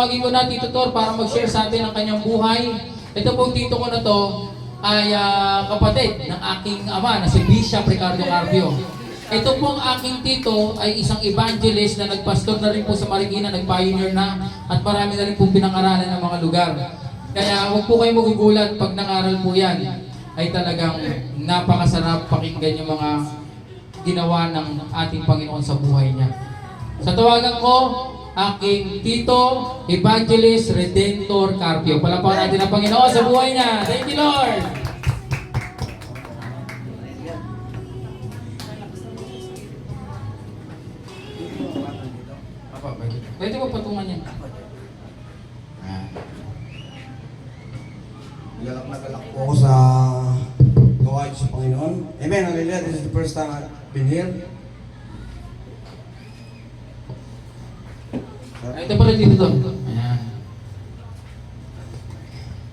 tatawagin ko na Tito Tor para mag-share sa atin ang kanyang buhay. Ito pong tito ko na to ay kapatid ng aking ama na si Bishop Ricardo Carpio. Ito pong aking tito ay isang evangelist na nagpastor na rin po sa Marikina, nag-pioneer na at marami na rin po pinangaralan ng mga lugar. Kaya huwag po kayong magugulat pag nangaral po yan. Ay talagang napakasarap pakinggan yung mga ginawa ng ating Panginoon sa buhay niya. Sa tawagan ko, aking Tito Evangelist Redentor Carpio. Palapakan natin ang Panginoon sa buhay niya. Thank you, Lord! Pwede mo patungan yan. Galak na galak po ako sa gawain sa Panginoon. Amen, hallelujah. This is the first time I've been here. Ito pala dito to. Ayan.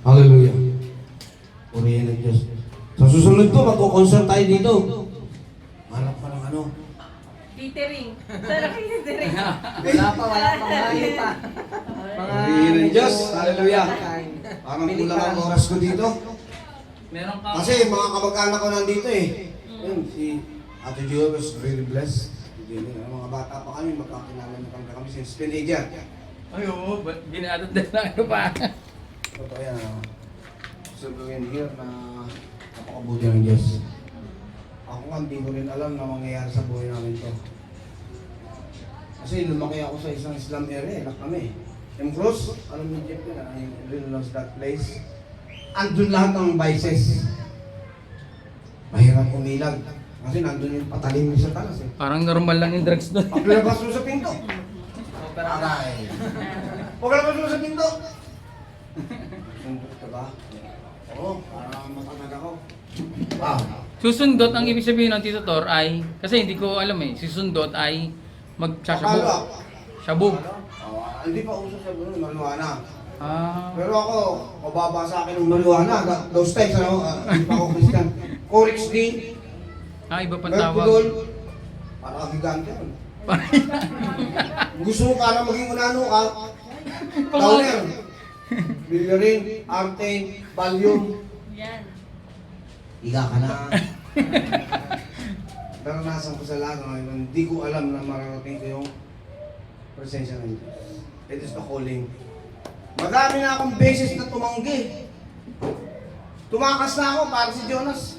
Hallelujah. Purihin ng Diyos. Sa susunod po, magko-concert tayo dito. Hanap pa ng ano. Catering. Sarap catering. Wala pa, malayo pa. Purihin ng Diyos. Hallelujah. Parang kulang ang oras ko dito. Meron ka. Kasi mga kamag-anak ko nandito eh. Yun, si Ate Jo was very blessed. Mga bata pa kami, magkakilala na kami since teenager. Ay, oo. Ginadot na lang ito pa. Totoo yan. So gawin here na napakabuti ng Diyos. Ako nga, hindi ko rin alam na mangyayari sa buhay namin to. Kasi lumaki ako sa isang Islam area, elak kami. M. Cruz, alam niyo Jeff yun, I really loves that place. Andun lahat ng vices. Mahirap umilag. Kasi nandun yung patalim sa talas eh. Parang normal lang yung drugs doon. Paglalabas mo sa pinto. Aray. Paglalabas mo sa pinto. Sundot ka ba? Oo, parang matanag ako. Wow. Susundot, ang ibig sabihin ng Tito Tor ay, kasi hindi ko alam eh, si Sundot ay magsasabog. Sabog. Hindi pa uso sa buhay, marijuana. Ah. Pero ako, mababa sa akin ng marijuana. Those times, ano, hindi pa ako Christian. Corix D. Ah, iba pang Merpidol. tawag. Parang gigante yun. Gusto mo para maging unano ka? Towner. Bilyarin, Artane, Valium. Yan. Higa ka na. Naranasan ko sa lahat ng hindi ko alam na mararating ko yung presensya ng Diyos. It is the calling. Madami na akong beses na tumanggi. Tumakas na ako para si Jonas.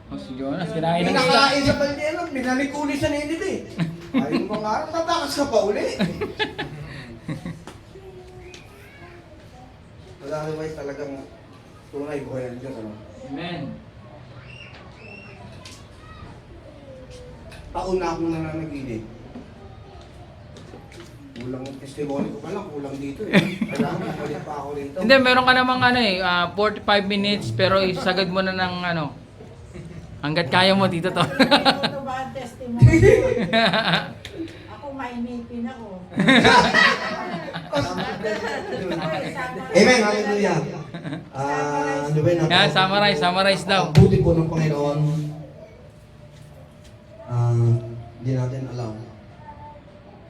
Oh, si Jonas, kinain ng isda. Pinakain sa balyeno, binalik uli sa Nineveh. Ayun mga araw, tatakas ka pa uli. But otherwise talagang tunay buhay ang Diyos. Ano? Amen. Taon na akong nananaginip. Kulang yung testimony ko pa lang, kulang dito eh. Kailangan balik pa ako rito. Hindi, meron ka namang 45 minutes pero isagad mo na ng hanggat kaya mo dito to. Ito ba ang testimony ko? Ako mainipin ako. Amen, hallelujah. Ano ba yun? Yan, summarize daw. Ang buti po ng Panginoon, hindi natin alam.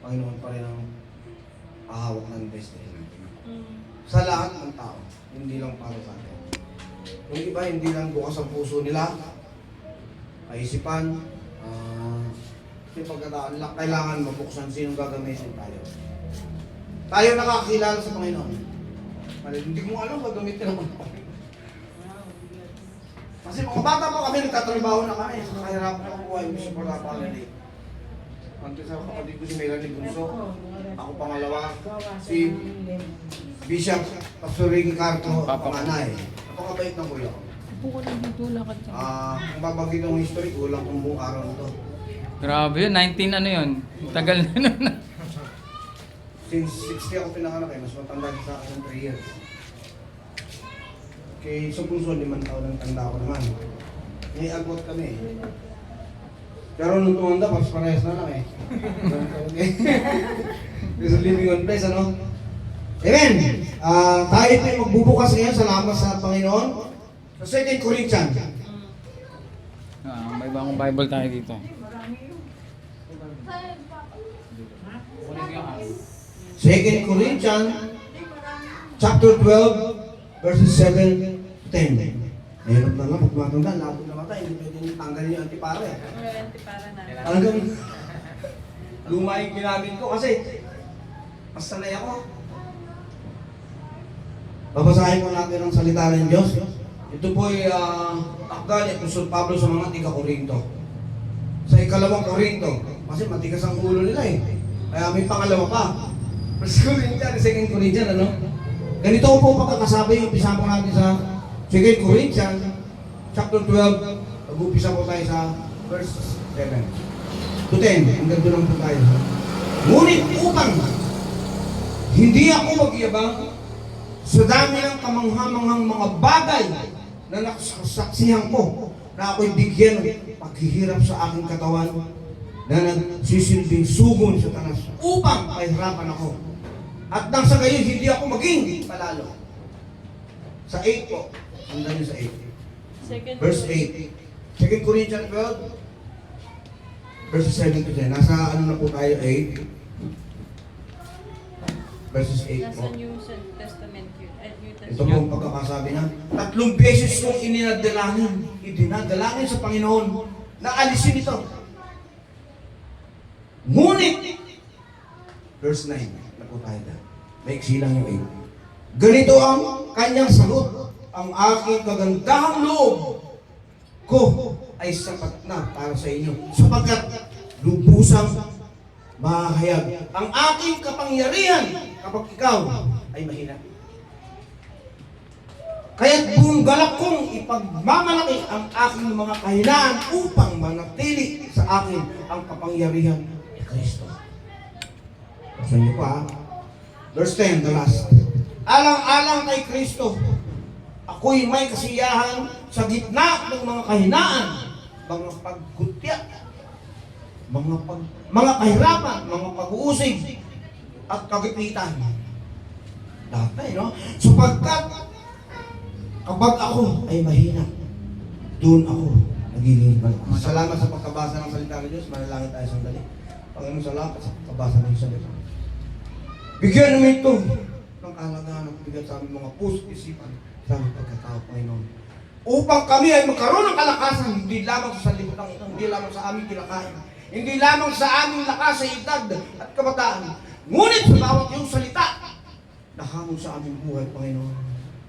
Panginoon pa rin ang ahawak ng destiny natin. Sa lahat ng tao, hindi lang para sa atin. Yung iba, hindi lang bukas ang puso nila, kaisipan, yung pagkataon lang, kailangan mabuksan sinong gagamitin tayo. Tayo nakakilala sa Panginoon. Hindi mo alam gagamitin naman ako. Kasi mga bata pa kami, nagtatrabaho na kami. Kahirap na kukuha yung gusto pala pala. Ang sa kapatid ko si Melanie Bunso. Ako pangalawa, si Bishop Pastor Ricky Carto, panganay. Napakabait ng kuya ko. Buko lang dito, lakad ka. Kung babagin ng history, kulang kong buong araw nito. Grabe yun, 19 ano yun. Tagal na nun. Since 60 ako pinanganak mas matanda siya sa akin ng 3 years. Kay sa puso, 5 taon ang tanda ko naman. May agwat kami. Pero nung tumanda, mas parehas na lang eh. There's a living on place, ano? Amen! Tayo tayo magbubukas ngayon, salamat sa Panginoon. Sa 2 Corinthians. May bagong Bible tayo dito. 2 Corinthians chapter 12, verses 7 to 10. Mahirap na lang, pag matanda, labo na mata, hindi pwede tanggalin yung antipara eh. Para na. Talagang luma yung ginamit ko kasi mas sanay ako. Babasahin ko natin ang salita ng Diyos. Ito po ay akda ni Apostol Pablo sa mga tiga-Korinto. Sa ikalawang Korinto, kasi matigas ang ulo nila eh. Kaya may pangalawa pa. First Corinthians, Second Corinthians, ano? Ganito po pagkakasabi, umpisa po natin sa Second Corinthians, chapter 12, mag-umpisa po tayo sa verse 7 to 10. Hanggang doon lang po tayo. Ngunit upang hindi ako magyabang sa dami ng kamanghamanghang mga bagay na nakasaksihan ko na ako'y bigyan ng paghihirap sa aking katawan na nagsisilbing sugon sa tanas upang pahirapan ako. At nang sa gayon, hindi ako maging palalo. Sa 8 po. Hanggang yun sa 8. Verse 8. 2 Corinthians 12. Verses 7 to 10. Nasa ano na po tayo? 8. Verses 8 po. Nasa New Testament yun. New Ito Testament. po ang pagkakasabi niya. 3 beses kong idinadalangin sa Panginoon na alisin ito. Ngunit, verse 9, na po tayo dyan. Maiksi lang yung 8. Ganito ang kanyang sagot. Ang aking kagandahang loob ko ay sapat na para sa inyo. Sapagkat lubusang mahahayag ang aking kapangyarihan kapag ikaw ay mahina. Kaya't buong galak kong ipagmamalaki ang aking mga kahinaan upang manatili sa akin ang kapangyarihan ni Kristo. Pasan niyo pa. Verse 10, the last. Alang-alang kay Kristo, ako'y may kasiyahan sa gitna ng mga kahinaan, mga paggutya, mga kahirapan, mga pag-uusig, at kagipitan. Dati, no? Sapagkat kapag ako ay mahina, doon ako nagiging malakas. Salamat sa pagkabasa ng salita ng Diyos. Manalangin tayo sandali. Panginoon, salamat sa pagkabasa ng salita. Bigyan namin ito ng kahalagahan ng bigat sa aming mga puso, isipan, sa aming pagkatao, Panginoon. Upang kami ay magkaroon ng kalakasan, hindi lamang sa sanlibutan ito, hindi lamang sa aming kinakain, hindi lamang sa aming lakas sa edad at kabataan, ngunit sa bawat iyong salita na hamon sa aming buhay, Panginoon,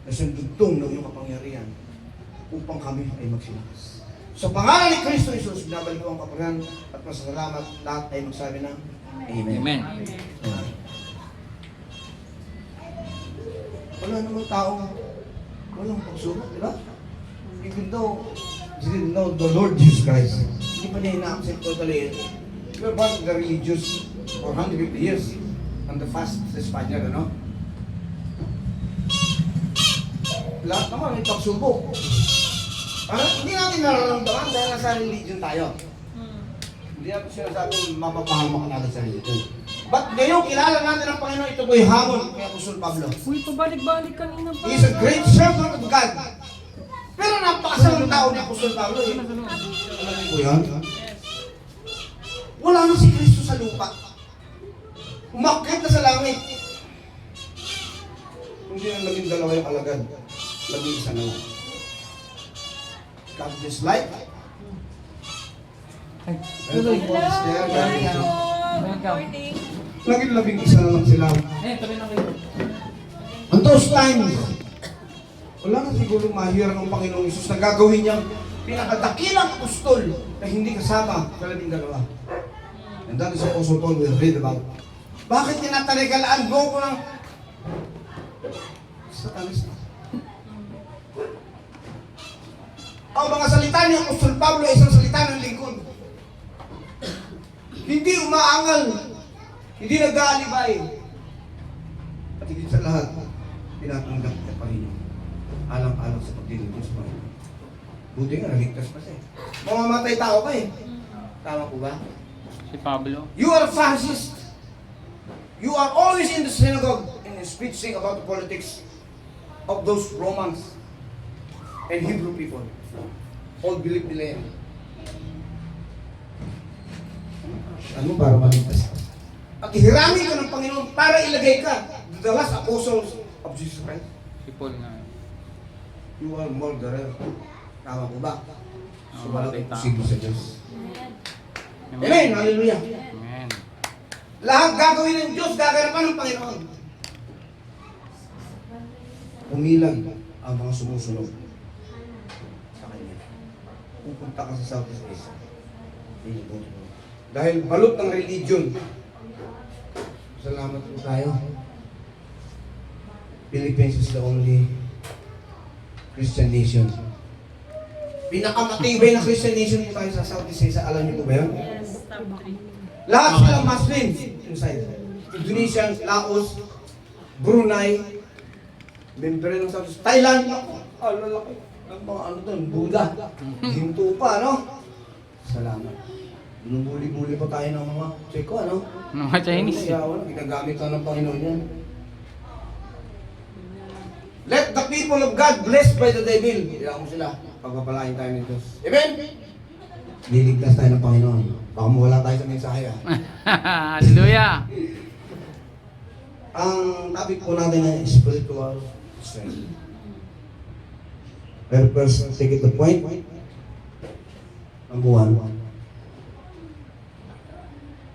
na sundugtong ng iyong kapangyarihan upang kami ay magsilakas. Sa pangalan ni Kristo Jesus, binabalik ko ang kapangyarihan at masalamat lahat ay magsabi ng Amen. Amen. Amen. Wala namang taong walang pagsubok, di ba? Even though the Lord Jesus Christ, hindi pa niya ina-accept totally. We're about the religious for 150 years on the fast sa Espanya, ano? Lahat naman may pagsubok. Hindi natin nararamdaman dahil nasa religion tayo. Hindi natin sinasabing mapapahamak natin sa religion. But ngayon, kilala natin ang Panginoon, ito po'y hamon kay Apostol Pablo. Uy, pabalik-balik kanina pa. He is a great servant of God. Pero napakasalang tao ni Apostol Pablo eh. Alam niyo po yan? Wala na si Kristo sa lupa. Umakyat na sa langit. Hindi na naging dalawa yung alagad. Naging isa na lang. God is life. Hello! Welcome. Morning. Naging labing isa na lang sila. Tabi na kayo. On those times, wala na siguro mahirang ng Panginoong Isus na gagawin niyang pinakadakilang apostol na hindi kasama sa 12. And that is also Paul will read about. Bakit tinatarigalaan mo ko ng satanista? Ang mga salita ni Apostol Pablo ay isang salita ng lingkod. Hindi umaangal, hindi nag-aalibay. At higit sa lahat, tinatanggap niya pa rin yun. Alang-alang sa pagdilingkod sa Panginoon. Buti nga, naligtas pa siya. Mamamatay tao pa eh. Tama po ba? Si Pablo. You are a fascist. You are always in the synagogue and speaking about the politics of those Romans and Hebrew people. All believe nila yan. Ano para maligtas ka? At ihiramin ka ng Panginoon para ilagay ka the last apostles of Jesus Christ. Si Paul nga. You are more the rare. Tama po ba? So, walang Mamatay tao. imposible sa Diyos. Amen. Amen! Hallelujah! Amen. Lahat gagawin ng Diyos, gagarapan ng Panginoon. Umilag ang mga sumusunod sa Kanya. Pupunta ka sa Southeast Asia. Dahil balot ng religion. Salamat po tayo. Philippines is the only Christian nation. Pinakamatibay na Christian nation po tayo sa Southeast Asia. Alam niyo po ba yun? Yes, top 3. Lahat sila Muslim inside. Indonesia, Laos, Brunei, member ng Southeast, Thailand, lalaki ng mga ano doon, Buddha. Hinto pa, no? Salamat. Binubuli-buli pa tayo ng mga Tseko, ano? Mga Chinese. Ginagamit ka ng Panginoon yan. Let the people of God blessed by the devil. Kailangan mo sila. Pagpapalain tayo ng Diyos. Amen? Liligtas tayo ng Panginoon. Baka mawala tayo sa mensahe, ah. Hallelujah. Ang topic po natin ay spiritual strength. Pero first, take it to point. Number 1.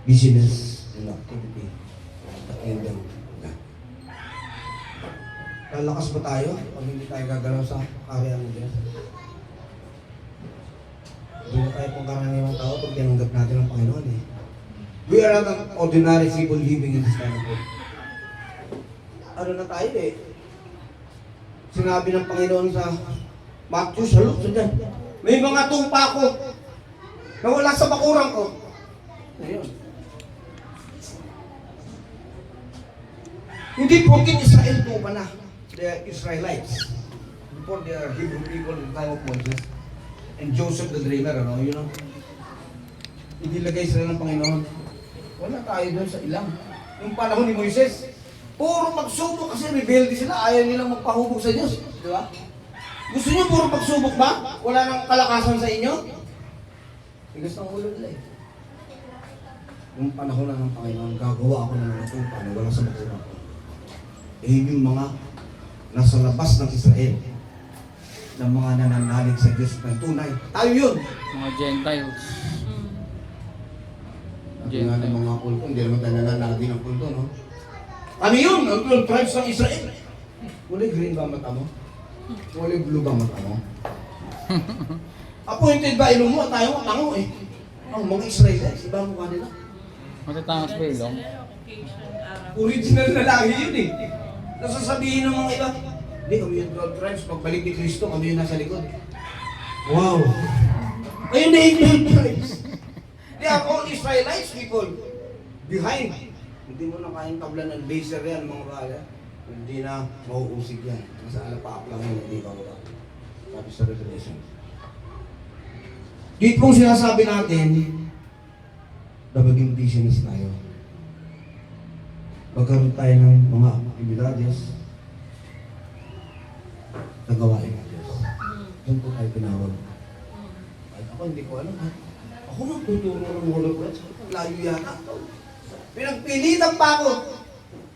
Business and activity. At kingdom of God. Lalakas ba tayo pag hindi tayo gagalaw sa karyan ng Diyos? Hindi na tayo pang karaniwang tao pag tinanggap natin ang Panginoon eh. We are not an ordinary people living in this kind of world. Ano na tayo eh? Sinabi ng Panginoon sa Matthew, salot sa dyan. May mga tumpa ko na wala sa bakurang ko. Ayun. Hindi porkit Israel tupa na. They are Israelites. Before they are Hebrew people in the time of Moses. And Joseph the dreamer, ano, you know. Hindi lagay sila ng Panginoon. Wala tayo doon sa ilang. Yung panahon ni Moises, puro pagsubok kasi rebelde sila. Ayaw nilang magpahubog sa Diyos. Di ba? Gusto niyo puro pagsubok ba? Wala nang kalakasan sa inyo? Tigas ng ulo nila eh. Yung panahon na ng Panginoon, gagawa ako ng mga tupa na wala sa bakurang ko. Eh yung mga nasa labas ng Israel ng mga nananalig sa Diyos ng tunay. Tayo yun! Mga Gentiles. At nga ng mga kulto, hindi naman tayo nananalig ng kulto, no? Kami yun! Ang 12 tribes ng Israel! Kulay green ba ang mata mo? Kulay blue ba ang mata mo? Appointed ba ilong mo? Tayo ang tango eh. Ang mga Israelites, iba ang mukha nila. Matatangos ba ilong? Caucasian, Arab. Original na lahi yun eh. Nasasabihin ng mga iba, hindi kami yung 12 tribes, pagbalik ni Kristo, kami yung nasa likod. Wow! Ayun na yung 12 tribes. They are all Israelites people. Behind. Hindi mo na kayang tablan ng laser yan, mga kaya. Hindi na mauusig yan. Nasa alapaap lang yun, hindi ba wala. Sabi sa Revelation. Dito pong sinasabi natin, na maging business tayo. Magkaroon tayo ng mga aktibidades na gawain ng Diyos. Doon po tayo pinawag. At ako hindi ko alam ha. Ako magtuturo ng word of God. Layo yata. Pinagpilitan pa ako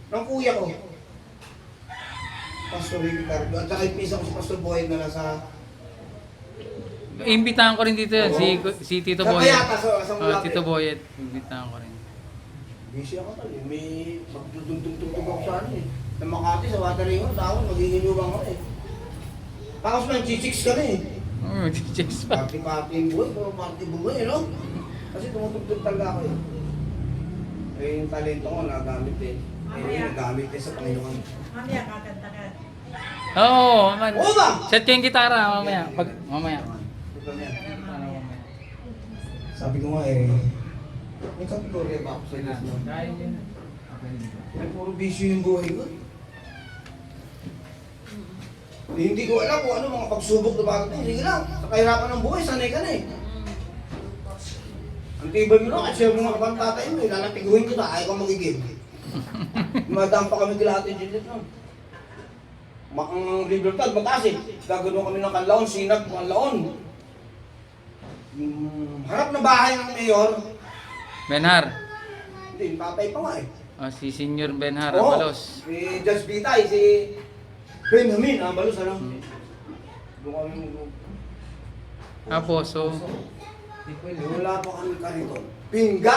ng kuya ko. Pastor Ricardo. At saka ipisa ko si Pastor Boyd na nasa... Imbitahan ko rin dito yan, si Tito Sa Boyet. Tayata, sa Mulaki. Tito Boyet, imbitahan ko rin. Busy ako tol. May magtutugtog ako sa ano eh. Sa Makati, sa Wateringon, tawon, magiginuwang ako eh. Tapos may chichiks kami eh. Oh, chicks pa. Party-party yung buhay, puro party buhay, no? Kasi tumutugtog talaga ako eh. Eh, yung talento ko, nagamit eh. Eh, nagamit eh sa Panginoon. Mamaya kakanta ka. Oo, man. Oo ba? Set ko yung gitara mamaya. Mamaya. Ito niya. Sabi ko nga eh, may kategorya ba ako sa Diyos mo? Ay, puro bisyo yung buhay ko. Eh, hindi ko alam kung ano mga pagsubok na bakit. Sige lang, sa kahirapan ng buhay, sanay ka na eh. Ang tibay mo lang, at siya mga kabantatay mo, ilalapiguhin ko na, ayaw kang magigib. Madam pa kami kila Ate Judith no. Ang Libertad, mataas eh. Gagano kami ng kanlaon, sinag kanlaon. Yung harap na bahay ng mayor, Benhar. hindi, yung tatay pa nga eh. Oh, si Senior Benhar Oo, Abalos. si Judge Bitay, si Benjamin, balos ano? Doon kami Poso. wala pa kami kariton. Pingga.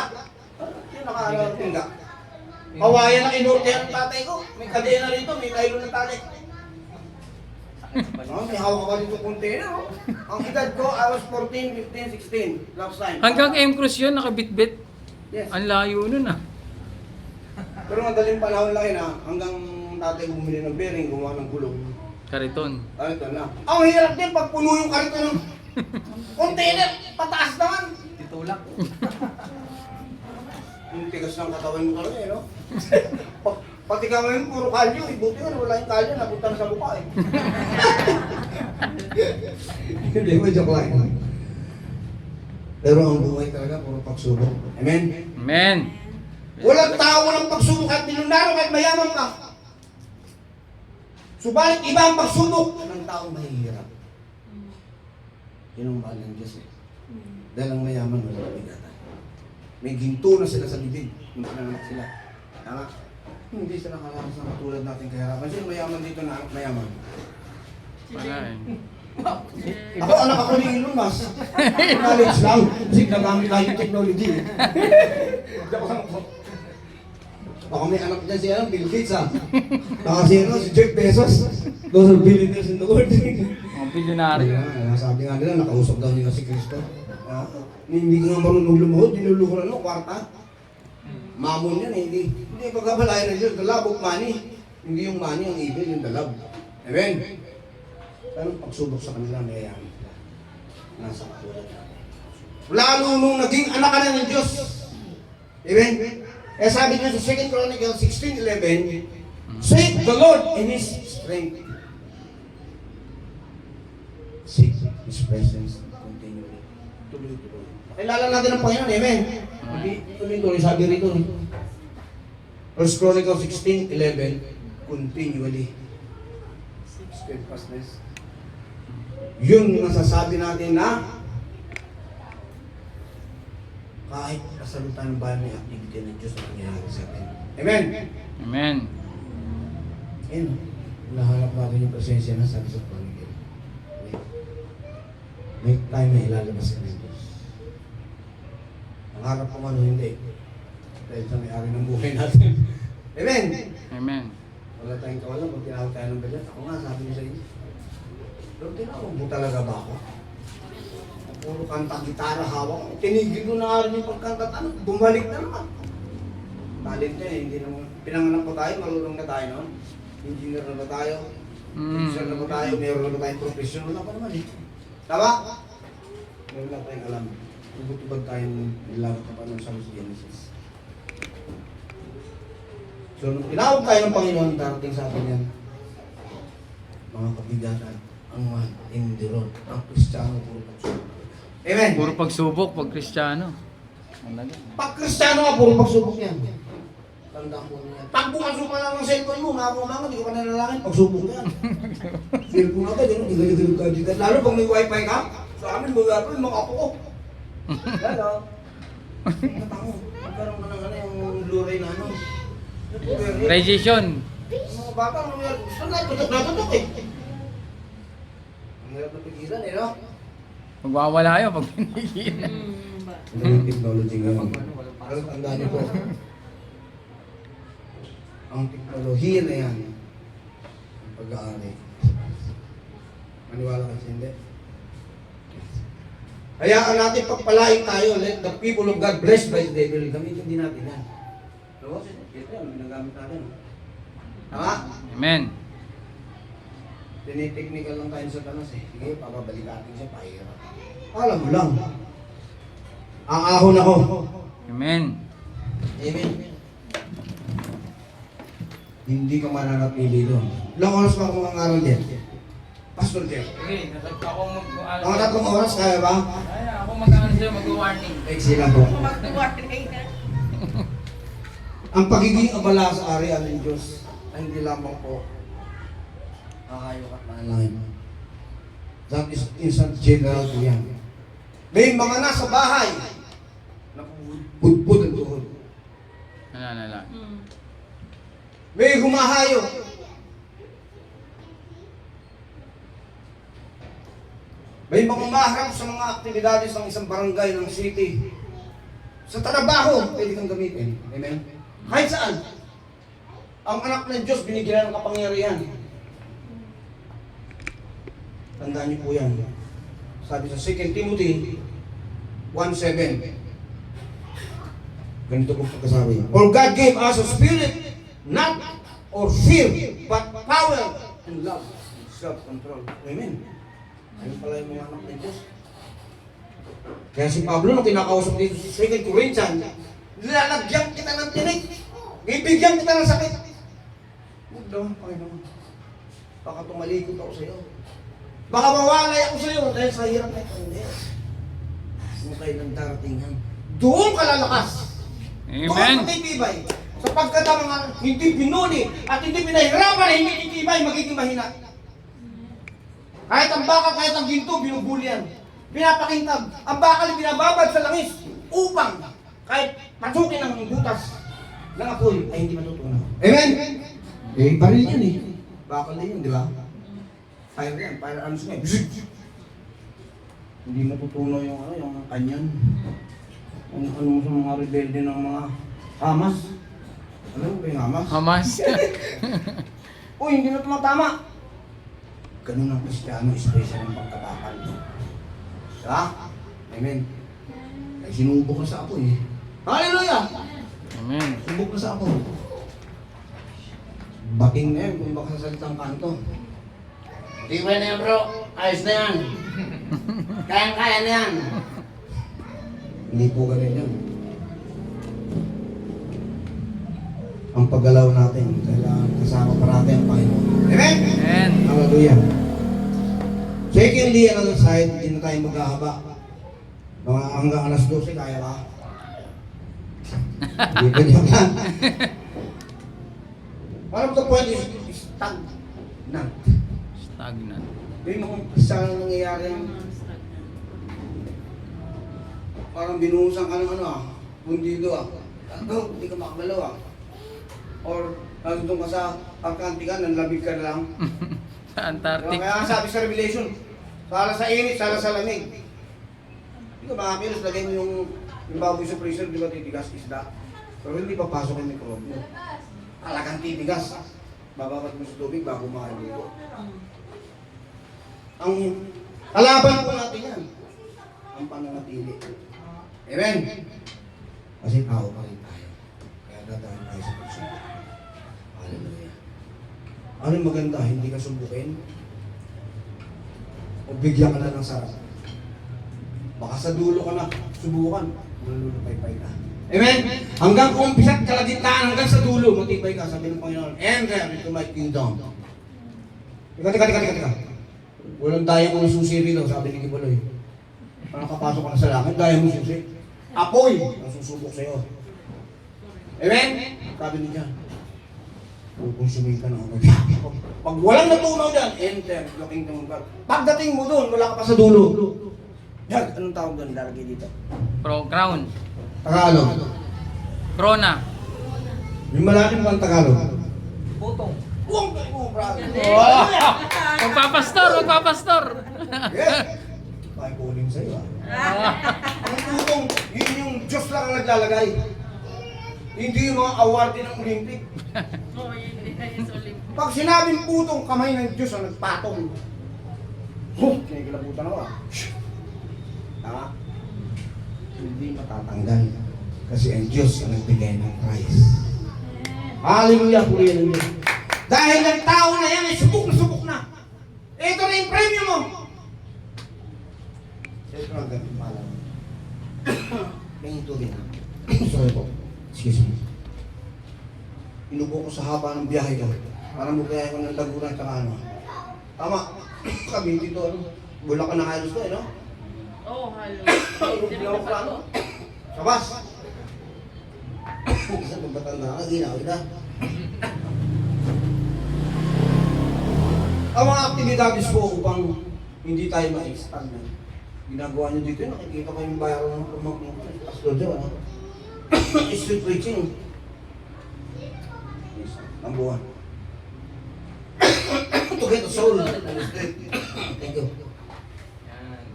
Yung nakaalala ng pingga. Kawayan ang inorte ng tatay ko. May kadena rito, may kailo ng tatay. May hawak ka dito container. Ang edad ko, I was 14, 15, 16. Last time. Hanggang M Cruz yun, nakabitbit. Yes. Ang layo nun ah. Pero madaling panahon lang yun hanggang tatay bumili ng bearing, gumawa ng gulong. Kariton. Kariton na. Ang hirap din pag puno yung kariton ng container, pataas naman. Titulak. Yung tigas ng katawan mo talaga no? Pati ka ngayon, puro kalyo. Buti nga, wala yung kalyo, napunta na sa mukha Hindi, may joke lang. Pero ang buhay talaga, puro pagsubok. Amen? Amen. Walang tao, walang pagsubok at milyonaryo kahit mayaman ka. Subalit iba ang pagsubok ng taong mahihirap. Yun ang mahal ng Diyos Dahil ang mayaman, walang bigatan. May ginto na sila sa bibig. Yung pananganak sila. Tama? Hindi sila nakalakas na katulad natin kahirapan. Sino mayaman dito na mayaman? Wala eh. Ako anak ako ni Elon Musk. Knowledge lang. Kasi nagamit tayo yung technology. Baka may anak dyan si Bill Gates Baka si Jeff Bezos. Those are billionaires in the world. Mga bilyonaryo. Sabi nga nila, nakausap daw nila si Kristo. Hindi ka nga marunong lumuhod, dinuluhuran mo, kwarta. Mamon yan hindi pagkabalayan ng Diyos, the love of money. Hindi yung money ang evil, yung the love. Amen? Pero pagsubok sa kanila, may yaman sila. Nasa katulad natin. Lalo nung naging anak ka na ng Diyos. Amen? Eh sabi niya sa 2 Chronicles 16:11, seek the Lord in His strength. Seek His presence continually. Tuloy-tuloy. Pakilala natin ang Panginoon, amen? Tuloy-tuloy, sabi rito. 1 Chronicles 16:11, continually. Steadfastness. Yun masasabi natin na kahit kasalutan ng bayan may activity ng Diyos na nangyayari sa atin. Amen? Amen. Amen. Nahanap natin yung presensya na sabi sa Panginoon. May time na ilalabas ka ng Diyos. Ang harap ko man o hindi. Dahil sa may-ari ng buhay natin. Amen? Amen. Wala tayong kawalan pag tinawag tayo ng ganyan. Ako nga, sabi niyo sa inyo. Pero tinawag mo talaga ba ako? Puro kanta, gitara, hawak. Tinigil ko na nga rin yung pagkanta. Bumalik na naman. Talent na hindi naman. Pinanganak pa tayo, marunong na tayo noon. Engineer na ba tayo? Teacher na ba tayo? Meron na ba tayong professional na pa naman Tama? Meron na tayong alam. Tubod-tubod tayong nilagot na pa ng sa Genesis. So, nung tinawag tayo ng Panginoon, darating sa atin yan. Mga kabigatan, ang hindi ron, ang Kristiyano puro pagsubok. Amen? Puro pagsubok pag Kristiyano. Pag Kristiyano nga, puro pagsubok yan. Tandaan mo yan. Pag bumasuka lang ng cellphone mo, mga hindi ko pa nalalangin, pagsubok yan. Cellphone nga ba, gano'n, digalig-galig ka. Lalo pag may wifi ka, sa amin, mga ako ko. Hello. Natango, magkaroon ka ng yung Blu-ray na Registration. Mga bata, gusto na, tutok Ang hirap na pigilan no? Magwawala yun pag pinigil. Ano yung technology ngayon? Pero tandaan niyo po, ang teknolohiya na yan, ang pag-aari. Maniwala kasi hindi. Hayaan natin pagpalain tayo, let the people of God blessed by the devil. Gamitin din natin yan. No? Ito yan, ginagamit natin. Tama? Amen. Tiniteknikal lang tayo sa tanas Sige, papabalik natin siya, pahirap. Alam mo lang. Ang ahon ako. Amen. Amen. Hindi ka mananatili doon. Ilang oras pa akong mangaral din? Pastor Jeff. Okay, ako Mga 3 oras, kaya ba? Ako mag-ano sa'yo, mag-warning. Excellent po. Mag-warning na. Ang pagiging abala sa area ng Diyos ay hindi lamang po kakayok at manalangin. That is instant general po yan. May mga nasa bahay na budbud ang tuhod. Nala. May humahayo. May mamamarap sa mga aktibidades ng isang barangay ng city. Sa trabaho, pwede kang gamitin. Amen? Kahit saan. Ang anak ng Diyos, binigyan ng kapangyarihan. Tandaan niyo po yan. Sabi sa 2 Timothy 1:7. Ganito po pagkasabi. For God gave us a spirit, not or fear, but power and love and self-control. Amen. Ayun pala yung mga anak ng Diyos. Kaya si Pablo, nung kinakausap dito sa 2 Corinthians, nilalagyan kita ng tinik. Bibigyan kita ng sakit. Huwag daw, Panginoon. Baka tumalikod ako sa iyo. Baka mawalay ako sa iyo dahil sa hirap na ito. Hindi. Kung kailan darating yan, doon ka lalakas. Amen. Doon ka titibay. Sapagkat ang mga hindi pinuli at hindi pinahirapan, hindi titibay, magiging mahina. Kahit ang bakal, kahit ang ginto, binubulian. Pinapakintab. Ang bakal binababad sa langis upang kahit pasukin ng butas ng apoy ay hindi matutunaw. Amen? Eh, baril yan eh. Bakal na yun, di ba? Fire yan, fire arms nga. Hindi matutunaw yung kanyan. Ano sa mga rebelde ng mga Hamas. Alam mo ba yung Hamas? Hamas. Uy, hindi na tumatama. Ganun ang Kristiyano, special ng pagkabakal. Diba? Amen. Ay, sinubok na sa apoy eh. Hallelujah! Amen. Subok na sa apoy. Bating na yan, kung baka sa salitang kanto. Di ba na yan bro? Ayos na yan. Kayang-kaya na yan. Hindi po ganun yan. Ang paggalaw natin, kailangan kasama parati ang Panginoon. Amen? Amen. Hallelujah. Secondly, another side, hindi na tayo maghahaba. Mga hanggang alas 12, kaya ba? Hindi pa niya ka. Parang ito pwede stagnant. Stagnant. Hindi mo kung saan nangyayari ang parang binuhusan ka ng pundido hindi ka makagalaw Or nandun ka sa Antarctica, nanlabig ka na lang. Sa Antarctic. Kaya sabi sa Revelation, sala sa init, sala sa lamig. Hindi ka makakilos, lagay mo yung baboy sa freezer, di ba titigas isda? Pero hindi papasok yung mikrobyo. Talagang titigas. Bababat mo sa tubig bago makaluto. Ang kalaban po natin yan, ang pananatili. Amen? Kasi tao pa rin tayo. Kaya dadaan tayo sa pagsubok. Hallelujah. Ano yung maganda? Hindi ka subukin? O bigyan ka na ng sarap? Baka sa dulo ka na subukan, malulupay-pay ka. Amen? Hanggang kumpisat kalagitnaan, hanggang sa dulo, matibay ka, sabi ng Panginoon, enter into my kingdom. Teka. Walang daya mo susi rito, sabi ni Kibuloy. Parang kapasok ka na sa langit, daya mo susi. Apoy ang susubok sa'yo. Amen? Sabi niya, kukonsumin ka na ako. Pag walang natunaw dyan, enter the kingdom of God. Pagdating mo doon, wala ka pa sa dulo. Yan, anong tawag doon lalagay dito? Crown. Tagalog. Corona. Yung malalim kang Tagalog. Putong. Buwang kayo mo, brother. Magpapastor. Yes. Tayo kuling sa'yo Ang tutong, yun yung Diyos lang ang naglalagay. Hindi yung mga awardin ng Olympic. Oo, yun sa Olympic. Pag sinabing putong, kamay ng Diyos ang nagpatong. Kinikilabutan ako Tama? Hindi matatanggal. Kasi ang Diyos ang nagbigay ng Christ. Hallelujah, puri ng Diyos. Dahil ang tao na yan ay subok na. Ito na yung premium mo. Ito na ganun pala. May tubig na. Sorry po. Excuse me. Inubo ko sa haba ng biyahe ko. Para magbiyahe ko ng Laguna at ano. Tama. Kami dito, Bulacan na halos ko, no? Oo, halo. Hindi ako plano. Sabas! Isa pagbatanda ka, ginawin na. Ang mga aktibidades po upang hindi tayo ma-expand. Ginagawa nyo dito, nakikita ko yung bayaran ng Pastor Joe, ano? Street preaching. Yes, ang buwan. To get the soul. Thank you.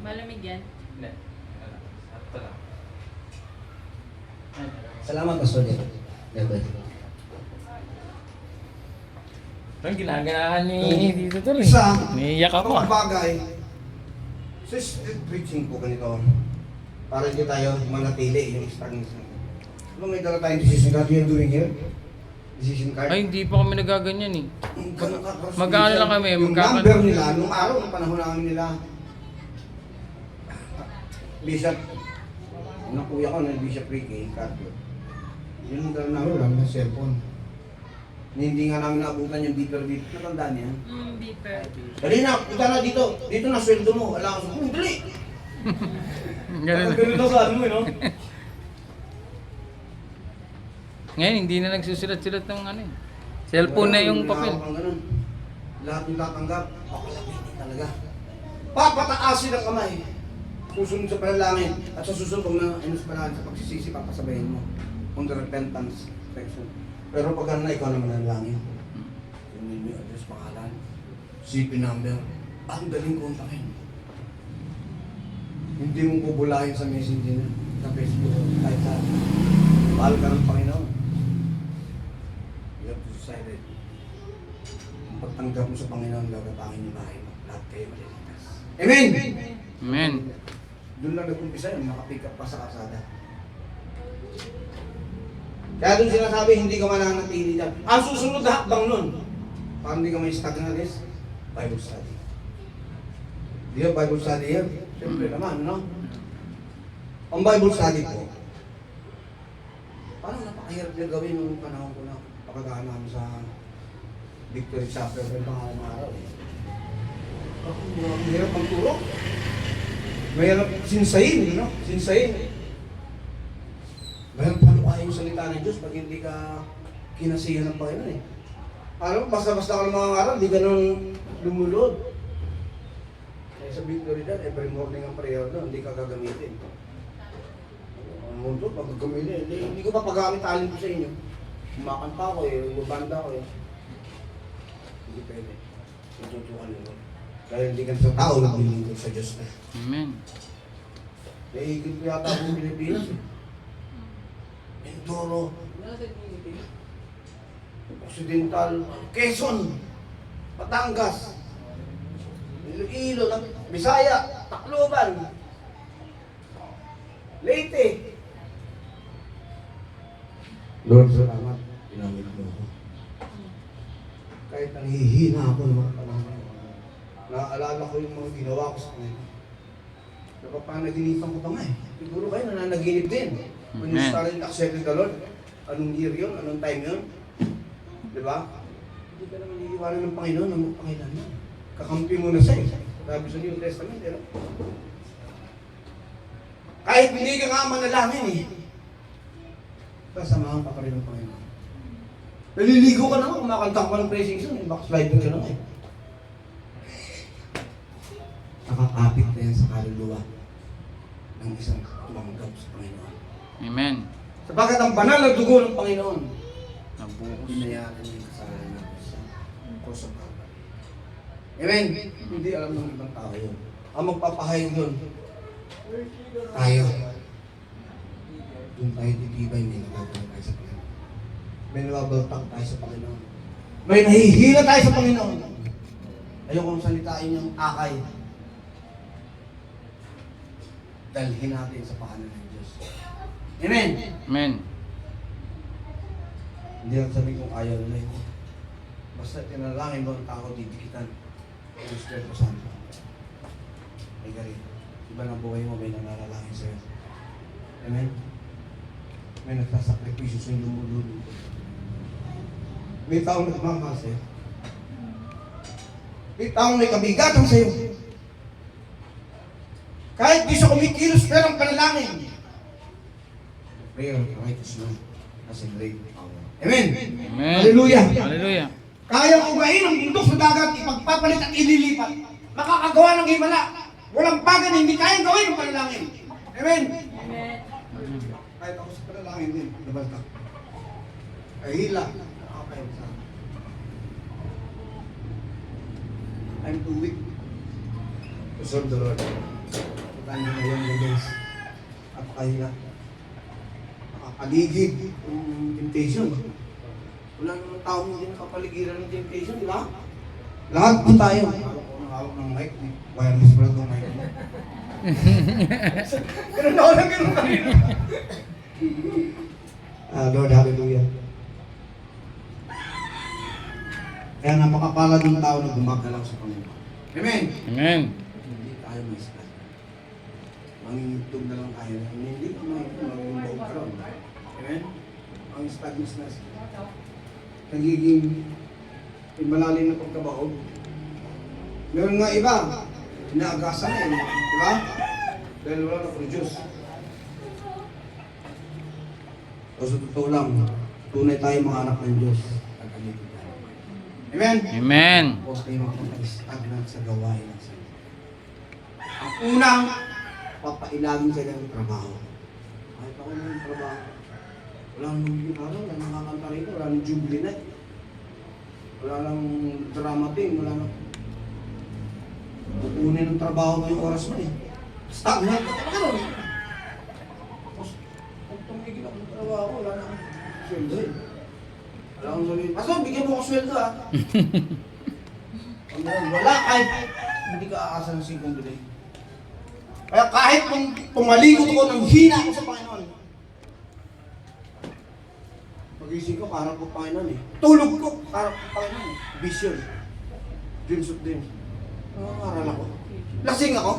Malamig yan. Hindi. Sakto lang. Salamat, Pastor Jeff. Never. Ang ginaganahan ni dito to rin. Isa, Naiiyak ako ang bagay, sa street preaching po ganito, para hindi tayo manatili yung stagnation. Ano may dala tayong decision card you're doing here? Decision card? Ay, hindi pa kami nagaganyan eh. Ganun ka, Pastor Mag-ano Jeff. lang kami, Yung magkaka- number nila, nung araw, nung panahon namin nila, Bishop, yung kuya ko na Bishop Ricky, Carpio. Yun ang dala namin, wala na cellphone. Hindi nga namin naabutan yung beeper. Natandaan niya. Beeper. Dali na, punta na dito. Dito na, sweldo mo. Alam ko, dali. Ganun. Ganun na sa ano mo, no? Ngayon, hindi na nagsusulat-sulat ng ano eh. Cellphone na yung papel. Ganun. Lahat yung tatanggap. Ako lang, hindi talaga. Papataasin ang kamay. Susunod sa panalangin. At sa susunod, kung na sa panalangin sa pagsisisi, papasabayin mo. On the repentance section. Pero pag ano na, ikaw naman ang langin. Kunin mo yung address, pangalan, CP number. Ang daling kontakin. Hindi mo bubulahin sa messenger na, sa Facebook, kahit sa mahal ka ng Panginoon. You have to decide it. Ang pagtanggap mo sa Panginoon, gagatangin yung bahay mo. Lahat kayo maliligtas. Amen! Amen. Doon lang nag-umpisa yung nakapick up pa sa kasada. Kaya doon sinasabi, hindi ka mananatili dyan. Ang susunod na hakbang nun, para hindi ka may stagnalis, Bible study. Di ba Bible study yan? Siyempre naman, no? Ang Bible study po, parang napakahirap niya gawin nung panahon ko na pagkagaan namin sa Victory Chapel ng pangalang araw. Ang hirap ang turo. Mahirap sinsayin, no? Sinsayin. Mayroon panukain yung salita ng Diyos pag hindi ka kinasihan ng Panginoon eh. Alam mo, basta-basta ka ng mga araw, hindi ka nang lumulod. Kaya sa Victory dyan, every morning ang prayer doon, hindi ka gagamitin. Ang mundo, pag gagamitin, hindi ko pa pag-gamit talent ko sa inyo. Kumakanta ako eh, bubanda ako eh. Hindi pwede. Tututukan nyo. Dahil hindi ka sa tao, naglilingkod sa Diyos na. Amen. Naigil ko yata akong Pilipinas eh. Mindoro, Occidental, Quezon, Batangas, Iloilo, Bisaya, Tacloban, Leyte. Lord, salamat. Pinamit mo ako. Kahit nanghihina ako ng mga panahon. Naaalala ko yung mga ginawa ko sa kanila. Napapanaginipan ko pa nga eh. Siguro kayo nananaginip din. When you started accepting the Lord, anong year yun? Anong time yun? Di ba? Hindi ka naman iiwanan ng Panginoon, ng Panginoon yun. Kakampi mo na siya eh. Sabi sa New Testament, eh, no? Kahit hindi ka nga manalangin eh. Kasamahan pa rin ng Panginoon. Naliligo ka naman, kumakanta ka ng praising song, eh. Backslider ka naman eh. Nakakapit na yan sa kaluluwa ng isang tumanggap sa Panginoon. Amen. Sabagat ang banal na dugo ng Panginoon, Nabuhos. binayaan niya yung kasalanan natin sa cross of Calvary. Amen? Hindi alam ng ibang tao yun. Ang magpapahayag yun, tayo. Doon tayo titibay, may nagagawa tayo sa Panginoon. May nababaltak tayo sa Panginoon. May nahihila tayo sa Panginoon. Ayokong salitain yung akay. Dalhin natin sa paanan ng Diyos. Amen? Amen. Hindi lang sabi kong ayaw nila ito. Basta tinalangin mo ang tao, didikitan. Ang Espiritu Santo. Ay galing. Iba ng buhay mo, may nangalalangin sa'yo. Amen? May nagsasakripisyo sa'yo lumululo. May taong nagmamahal sa'yo. May taong may kabigatan sa'yo. Kahit di siya kumikilos, pero ang panalangin. Prayer of righteous man has a great power. Amen? Amen. Hallelujah. Hallelujah. Kayang ugain ang bundok sa dagat, ipagpapalit at ililipat. Makakagawa ng himala. Walang bagay na hindi kayang gawin ng panalangin. Amen? Amen. Kahit ako sa panalangin din, nabaltak. Ay hila. Nakakain sa akin. I'm too weak to serve the Lord. nyo na yan, guys. Napakahirap. Nakapaligid yung temptation. Wala naman taong hindi nakapaligiran ng temptation, di ba? Lahat po tayo. Hawak ng mic. Wireless pala itong mic. Ganun ako lang ganun kanina. Lord, hallelujah. Kaya napakapala ng tao na gumagalaw sa Panginoon. Amen? Amen. Hindi tayo may sila. Mangingitog na lang tayo. Hindi ka mangingitog ka ron. Amen? Ang stagnus na nagiging malalim na pagkabaog. Meron nga iba, inaagasan na eh. Di ba? Dahil wala na-produce. O sa totoo lang, tunay tayo mga anak ng Diyos. Amen? Amen. Huwag tayo magpapag-stagnant sa gawain ng Diyos. Ang unang, papailagin sa ng trabaho. Kahit ako ng trabaho. Wala nang araw, wala nang kakanta rito, wala nang jubilee night. Wala nang drama team, wala nang... Pupunin ng trabaho mo yung oras mo eh. Stagnant ka talaga ron. Tapos, kung tumigil ako ng trabaho, wala nang sweldo eh. Wala akong sabihin, Pastor, bigyan mo ako sweldo ah. Wala, kahit hindi ka aasa ng 5 delay. Kaya kahit kung pumalikot ko ng hina ako sa Panginoon, pag-ising ko, parang po Panginoon eh. Tulog ko, parang po Panginoon eh. Vision. Dreams of dreams. Nangangaral ako. Lasing ako.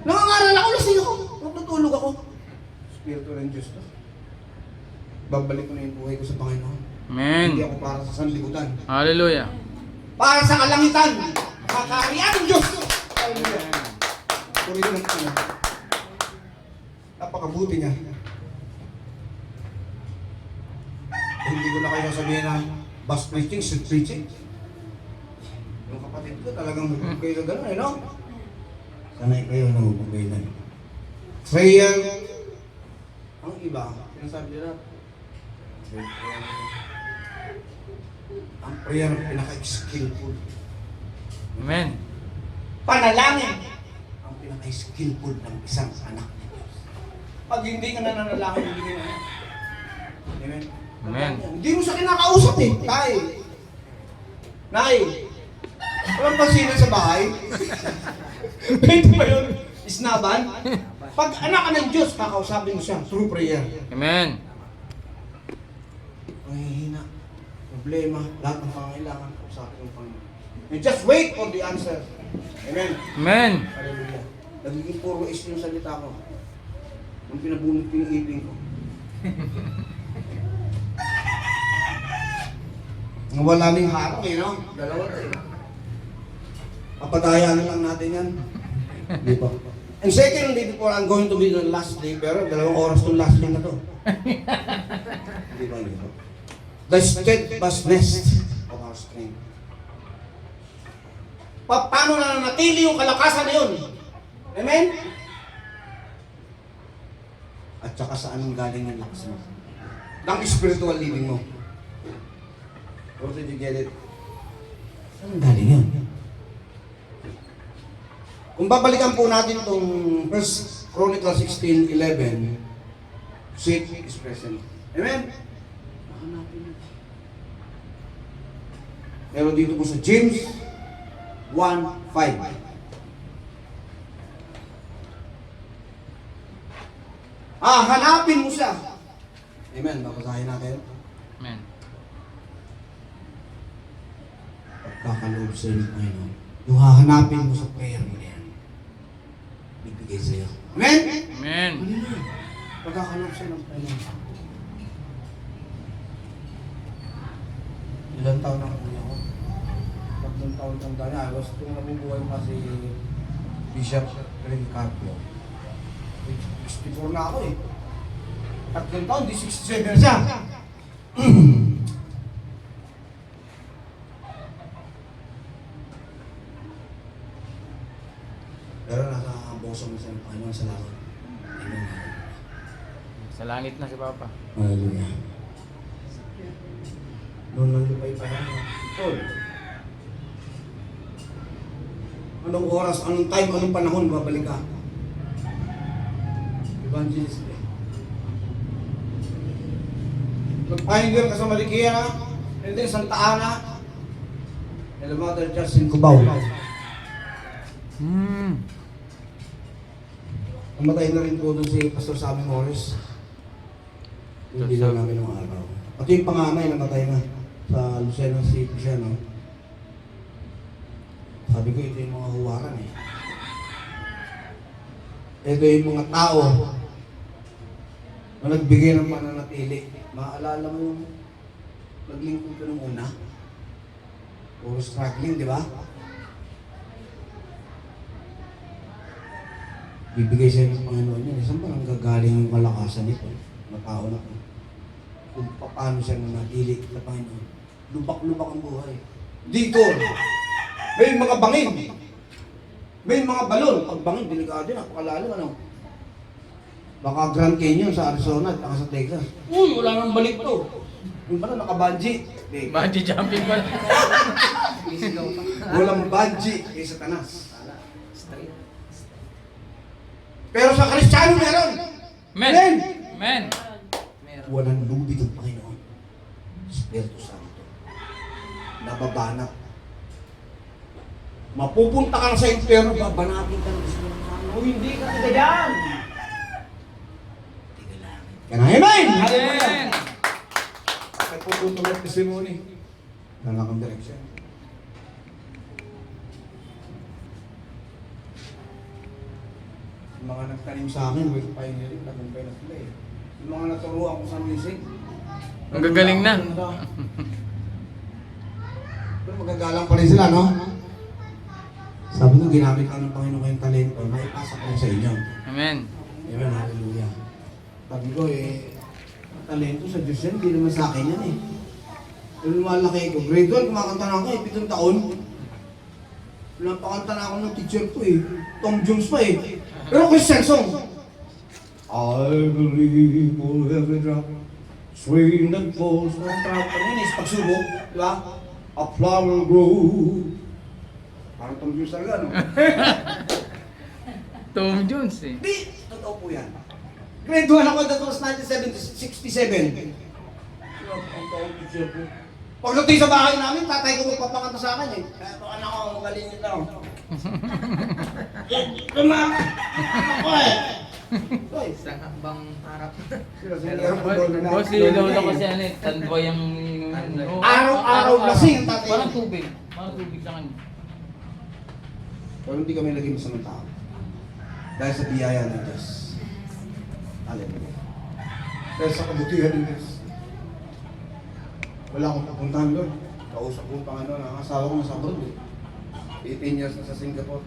Nangangaral ako, lasing ako. Natutulog ako. Espiritu ng Diyos to. Babalik ko na yung buhay ko sa Panginoon. Amen. Hindi ako para sa sanlibutan. Hallelujah. Para sa kalangitan. Kakariyan ng Diyos. Hallelujah. Purihin ng Panginoon. Napakabuti niya. Hindi ko na kayo sabihin na bus preaching, street preaching. Yung kapatid ko talagang hubog kayo na gano'n eh, no? Sanay kayo na hubog kayo na. Prayer. Ang iba, sinasabi nila, ang prayer ang pinaka-skillful. Amen. Panalangin ang pinaka-skillful ng isang anak ni Diyos. Pag hindi ka nananalangin, hindi ka na. Amen? Amen. Hindi mo siya kinakausap eh. Tay. Nay. Walang pansinan sa bahay. Pwede ba yun? Isnaban? Pag anak ka ng Diyos, kakausapin mo siya through prayer. Amen. Pangihina, problema, lahat ng pangailangan, kausapin ng Panginoon. You just wait for the answer. Amen. Amen. Hallelujah. Nagiging puro is yung salita ko. Nung pinabunot ko yung ipin ko. Wala ning harang eh, no? Dalawa na eh. Papadayanan lang natin yan. Di ba? And secondly, before I'm going to be the last day, pero 2 oras tong last day na to. Di ba yun? The steadfastness of our strength. Paano na nanatili yung kalakasan na yun? Amen? At saka saan ang galing yung lakas mo? Ng spiritual living mo. Or did you get it? Saan ang galing yun? Kung babalikan po natin itong 1 Chronicles 16:11, seek is present. Amen? Meron dito po sa James 1:5. Hanapin mo siya. Amen. Babasahin natin. Amen. Pagkakaloob sa iyo, Panginoon. Yung hahanapin mo sa prayer mo na yan. Bibigay sa iyo. Amen? Amen. Hallelujah. Pagkakaloob sa iyo ng Panginoon. Ilang taon na kuya ko? 3 taon ng danya. I was kung nabubuhay pa si Bishop Rick Carpio. 64 na ako eh. 3 taon, di 67 na siya. Pero nasa boso mo sa Panginoon sa langit. Amen. Sa langit na si Papa. Hallelujah. Noon lang lupay pa yan. Tol. Anong oras, anong time, anong panahon babalik ka? Evangelist Day. Mag-pioneer ka sa Marikina, and then Santa Ana, and the Mother Justin Cubao. Namatay na rin po doon si Pastor Sammy Morris. Hindi lang namin ng araw. At yung panganay namatay na sa Lucena City siya, no? Sabi ko, ito yung mga huwaran eh. Ito yung mga tao na nagbigay ng pananatili. Maalala mo yung naglingkod ka nung una? Puro struggling, di ba? Bibigay sa'yo ng Panginoon yun. Saan ba nang gagaling yung kalakasan nito? Na tao na po. Kung paano siya nanatili sa Panginoon. Lubak-lubak ang buhay. Dito, may mga bangin. May mga balon. Pag bangin, delikado yun. Napakalalim, ano? Baka Grand Canyon sa Arizona at saka sa Texas. Uy, wala nang balik to. Yung pala, naka-bungee. Bungee jumping pala. Walang bungee kay Satanas. Pero sa Kristiyano meron. Men! Amen. Men! Walang lubid ang Panginoon. Espiritu Santo. Nababanat. Mapupunta ka na sa impyerno, babanatin ka ng Espiritu Santo. O hindi ka na ganyan. Can I amen? Amen! At pupunta ng testimony. Lalakang direksyon. Yung mga nagtanim sa akin, with pioneering, nagumpay na sila eh. Yung mga naturuan ko sa music. Ang gagaling na. Pero magagalang pa rin sila, no? Sabi ko, ginamit ka ng Panginoon kayong talento, maipasa ko sa inyo. Amen. Amen, hallelujah. Sabi ko talento sa Diyos yan, hindi naman sa akin yan eh. Pero lumalaki ko, grade 1, kumakanta na ako eh, 7 taon. Napakanta na ako ng teacher ko eh. Tom Jones pa eh. Pero Christian song. I believe for every drop, swing that falls on top. Ano yun is pagsubok, di ba? A flower grow. Parang Tom Jones talaga, no? Tom Jones eh. Di, totoo po yan. Grade 1 ako, that was 1967. Ang taong teacher ko. Pagdating sa bahay namin, tatay ko magpapakanta sa akin eh. Kaya ito anak ko, magaling nito. Tama! Ako eh! Oy, Isang hambang harap. Boss, si Lolo kasi ano eh, tanboy ang... Araw-araw lasing ang tatay. Parang tubig. Parang tubig sa kanya. Pero hindi kami naging masamang tao. Dahil sa biyaya ng Diyos. Hallelujah. Dahil sa kabutihan ng Diyos. Wala akong papuntahan doon. Kausap ko pang ano, ang asawa ko nasa abroad eh. 18 years na sa Singapore.